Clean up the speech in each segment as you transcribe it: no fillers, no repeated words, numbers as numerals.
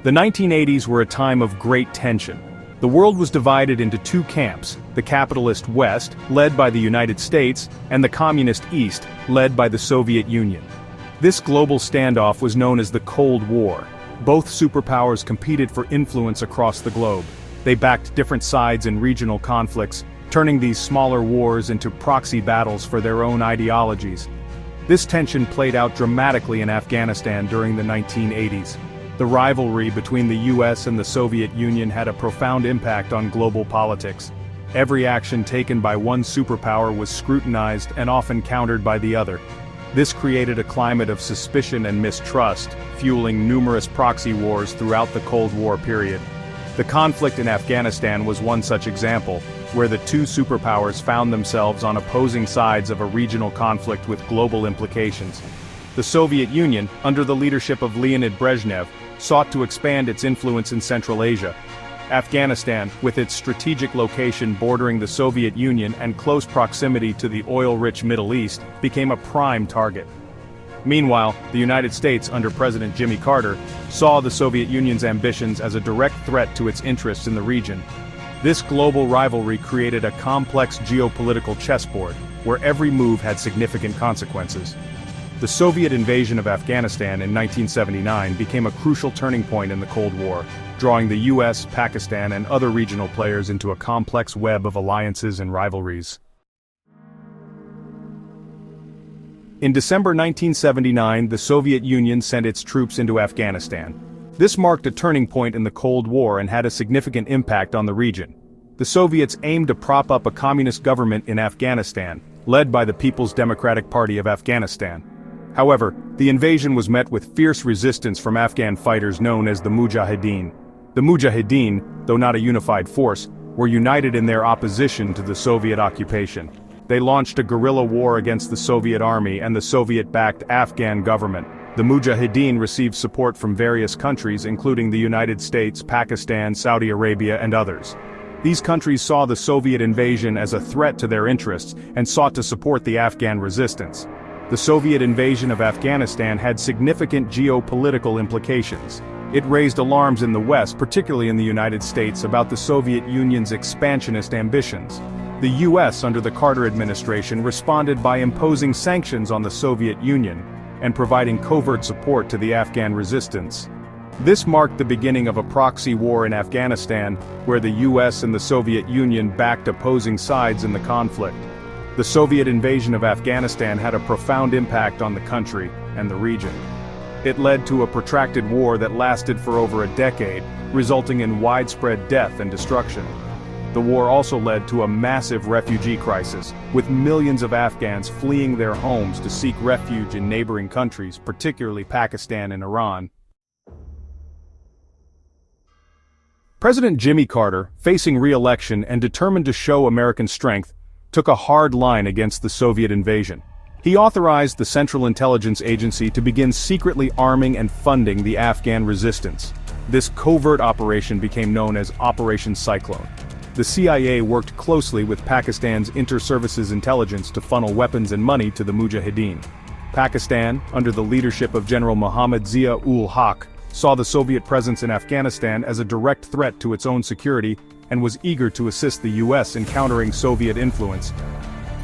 The 1980s were a time of great tension. The world was divided into two camps, the capitalist West, led by the United States, and the communist East, led by the Soviet Union. This global standoff was known as the Cold War. Both superpowers competed for influence across the globe. They backed different sides in regional conflicts, turning these smaller wars into proxy battles for their own ideologies. This tension played out dramatically in Afghanistan during the 1980s. The rivalry between the US and the Soviet Union had a profound impact on global politics. Every action taken by one superpower was scrutinized and often countered by the other. This created a climate of suspicion and mistrust, fueling numerous proxy wars throughout the Cold War period. The conflict in Afghanistan was one such example, where the two superpowers found themselves on opposing sides of a regional conflict with global implications. The Soviet Union, under the leadership of Leonid Brezhnev, sought to expand its influence in Central Asia. Afghanistan, with its strategic location bordering the Soviet Union and close proximity to the oil-rich Middle East, became a prime target. Meanwhile, the United States, under President Jimmy Carter, saw the Soviet Union's ambitions as a direct threat to its interests in the region. This global rivalry created a complex geopolitical chessboard, where every move had significant consequences. The Soviet invasion of Afghanistan in 1979 became a crucial turning point in the Cold War, drawing the US, Pakistan, and other regional players into a complex web of alliances and rivalries. In December 1979, the Soviet Union sent its troops into Afghanistan. This marked a turning point in the Cold War and had a significant impact on the region. The Soviets aimed to prop up a communist government in Afghanistan, led by the People's Democratic Party of Afghanistan. However, the invasion was met with fierce resistance from Afghan fighters known as the Mujahideen. The Mujahideen, though not a unified force, were united in their opposition to the Soviet occupation. They launched a guerrilla war against the Soviet army and the Soviet-backed Afghan government. The Mujahideen received support from various countries including the United States, Pakistan, Saudi Arabia, and others. These countries saw the Soviet invasion as a threat to their interests and sought to support the Afghan resistance. The Soviet invasion of Afghanistan had significant geopolitical implications. It raised alarms in the West, particularly in the United States, about the Soviet Union's expansionist ambitions. The US, under the Carter administration, responded by imposing sanctions on the Soviet Union and providing covert support to the Afghan resistance. This marked the beginning of a proxy war in Afghanistan, where the US and the Soviet Union backed opposing sides in the conflict. The Soviet invasion of Afghanistan had a profound impact on the country and the region. It led to a protracted war that lasted for over a decade, resulting in widespread death and destruction. The war also led to a massive refugee crisis, with millions of Afghans fleeing their homes to seek refuge in neighboring countries, particularly Pakistan and Iran. President Jimmy Carter, facing re-election and determined to show American strength, took a hard line against the Soviet invasion. He authorized the Central Intelligence Agency to begin secretly arming and funding the Afghan resistance. This covert operation became known as Operation Cyclone. The CIA worked closely with Pakistan's inter-services intelligence to funnel weapons and money to the Mujahideen. Pakistan, under the leadership of General Mohammad Zia-ul-Haq, saw the Soviet presence in Afghanistan as a direct threat to its own security and was eager to assist the US in countering Soviet influence.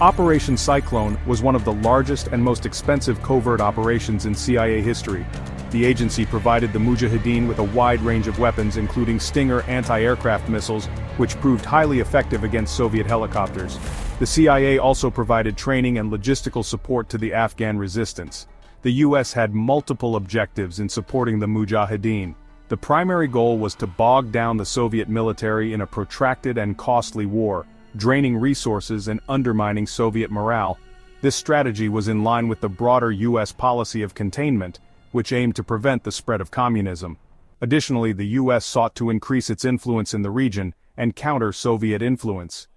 Operation Cyclone was one of the largest and most expensive covert operations in CIA history. The agency provided the Mujahideen with a wide range of weapons including Stinger anti-aircraft missiles, which proved highly effective against Soviet helicopters. The CIA also provided training and logistical support to the Afghan resistance. The US had multiple objectives in supporting the Mujahideen. The primary goal was to bog down the Soviet military in a protracted and costly war, draining resources and undermining Soviet morale. This strategy was in line with the broader US policy of containment, which aimed to prevent the spread of communism. Additionally, the US sought to increase its influence in the region and counter Soviet influence.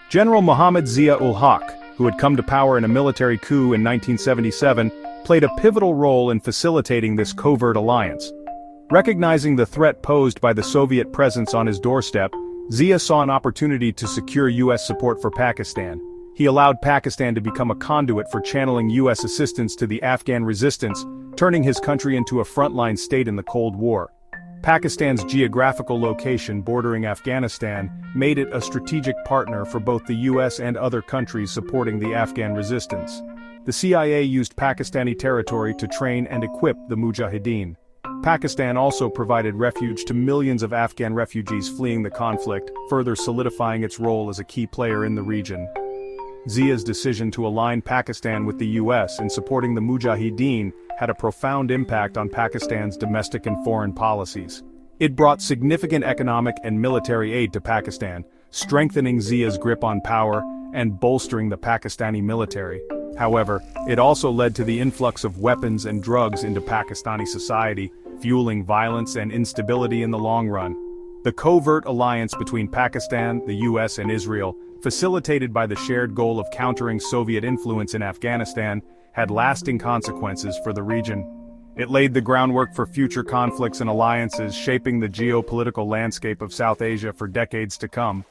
General Mohammad Zia-ul-Haq, who had come to power in a military coup in 1977, played a pivotal role in facilitating this covert alliance. Recognizing the threat posed by the Soviet presence on his doorstep, Zia saw an opportunity to secure US support for Pakistan. He allowed Pakistan to become a conduit for channeling US assistance to the Afghan resistance, turning his country into a frontline state in the Cold War. Pakistan's geographical location bordering Afghanistan made it a strategic partner for both the US and other countries supporting the Afghan resistance. The CIA used Pakistani territory to train and equip the Mujahideen. Pakistan also provided refuge to millions of Afghan refugees fleeing the conflict, further solidifying its role as a key player in the region. Zia's decision to align Pakistan with the US in supporting the Mujahideen had a profound impact on Pakistan's domestic and foreign policies. It brought significant economic and military aid to Pakistan, strengthening Zia's grip on power and bolstering the Pakistani military. However, it also led to the influx of weapons and drugs into Pakistani society, fueling violence and instability in the long run. The covert alliance between Pakistan, the US and Israel, facilitated by the shared goal of countering Soviet influence in Afghanistan, had lasting consequences for the region. It laid the groundwork for future conflicts and alliances, shaping the geopolitical landscape of South Asia for decades to come.